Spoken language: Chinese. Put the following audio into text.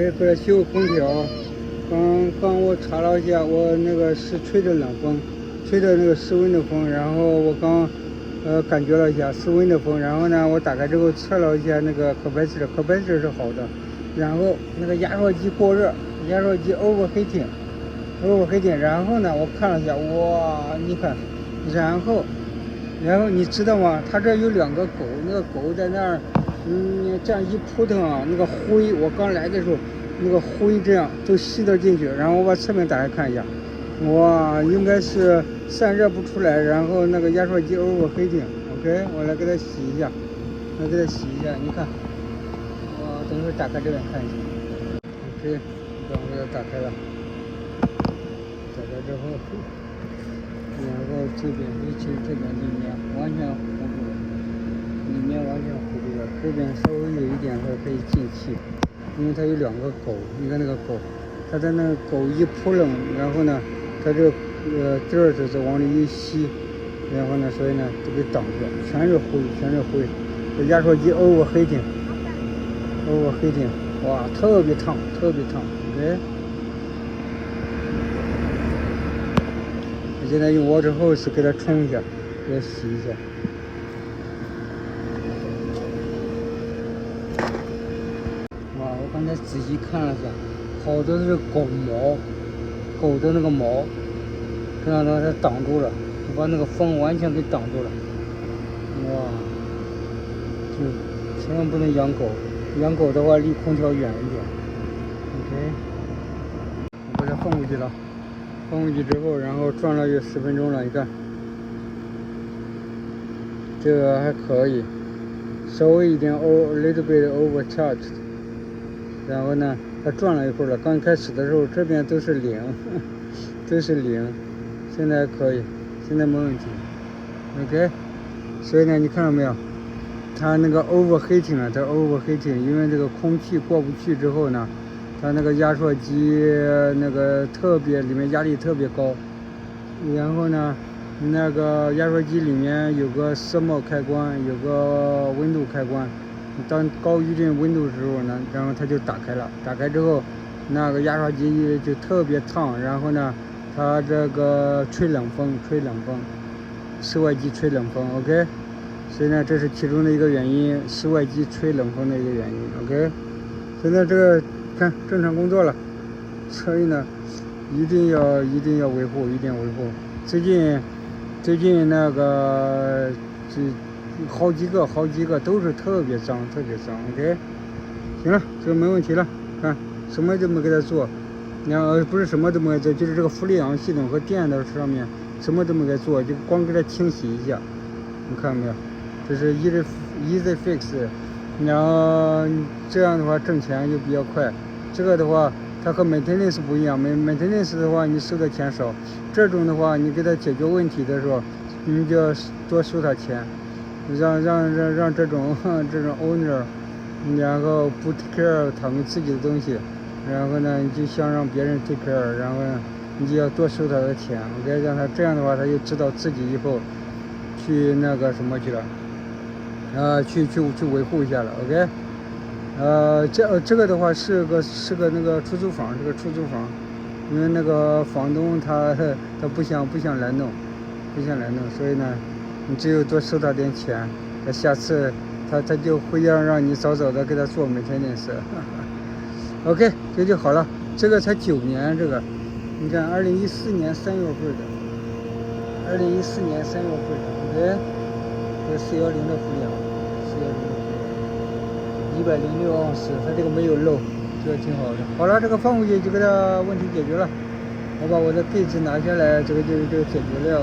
回来修空调。刚我查了一下，我那个是吹的冷风，吹的那个室温的风，然后我刚感觉了一下室温的风，然后呢我打开之后测了一下那个可排气是好的，然后那个压缩机过热，压缩机 overheating， 然后呢我看了一下，哇，你看，然后你知道吗？它这有2个狗，那个狗在那儿，这样一扑腾啊，那个灰，我刚来的时候，那个灰这样都吸得进去。然后我把侧面打开看一下，哇，应该是散热不出来，然后那个压缩机 overheating。OK， 我来给它洗一下，你看，哇，等一会儿打开这边看一下。OK， 等我给它打开了，打开之后。然后这边尤其是这边里面完全糊住了，这边稍微有一点可以进气，因为它有2个狗，你看那个狗，它在那个狗一扑棱，然后呢，它这第二次往里一吸，然后呢，所以呢都给挡住了，全是灰，这压缩机 overheating， 哇，特别烫，OK。现在用 water hose 给它冲一下，给它洗一下。哇，我刚才仔细看了一下，好多是狗毛，狗的那个毛，这样的话它挡住了，把那个风完全给挡住了。哇，就千万不能养狗，养狗的话离空调远一点。OK， 我把它放回去了。放回去之后，然后转了有10分钟了，你看，这个还可以，稍微一点little bit overcharged。然后呢，它转了一会儿了，刚开始的时候这边都是0，现在还可以，现在没问题。OK， 所以呢，你看到没有？它那个 overheating 了，它 overheating， 因为这个空气过不去之后呢。它那个压缩机那个里面压力特别高，然后呢，那个压缩机里面有个thermal开关，有个温度开关，当高于这个温度的时候呢，然后它就打开了，打开之后，那个压缩机就特别烫，然后呢，它这个吹冷风，室外机吹冷风 ，OK， 所以呢，这是其中的一个原因，室外机吹冷风的一个原因 ，OK， 现在这个。看正常工作了，所以呢，一定要维护，最近那个这好几个都是特别脏 ，OK， 行了，这个没问题了，看什么都没给他做，不是什么都没给做，就是这个负离氧系统和电的上面什么都没给做，就光给它清洗一下，你看到没有？这是easy fix， 然后这样的话挣钱就比较快。这个的话，它和 maintenance 不一样，maintenance 的话你收的钱少，这种的话你给他解决问题的时候，你就要多收他钱，让这种owner， 然后不 take care 他们自己的东西，然后呢你就想让别人 take care， 然后你就要多收他的钱，OK， 让他这样的话他就知道自己以后去那个什么去了，去维护一下了 ，OK。这个的话是个那个出租房，因为那个房东他不想来弄，所以呢，你只有多收他点钱，他下次他就会让你早的给他做maintenance。OK， 这就好了。这个才9年，这个你看2014年3月份的，OK，这410的负量，106盎司，它这个没有漏，这个挺好的。好了，这个放回去就给它问题解决了。我把我的配置拿下来，这个就解决了。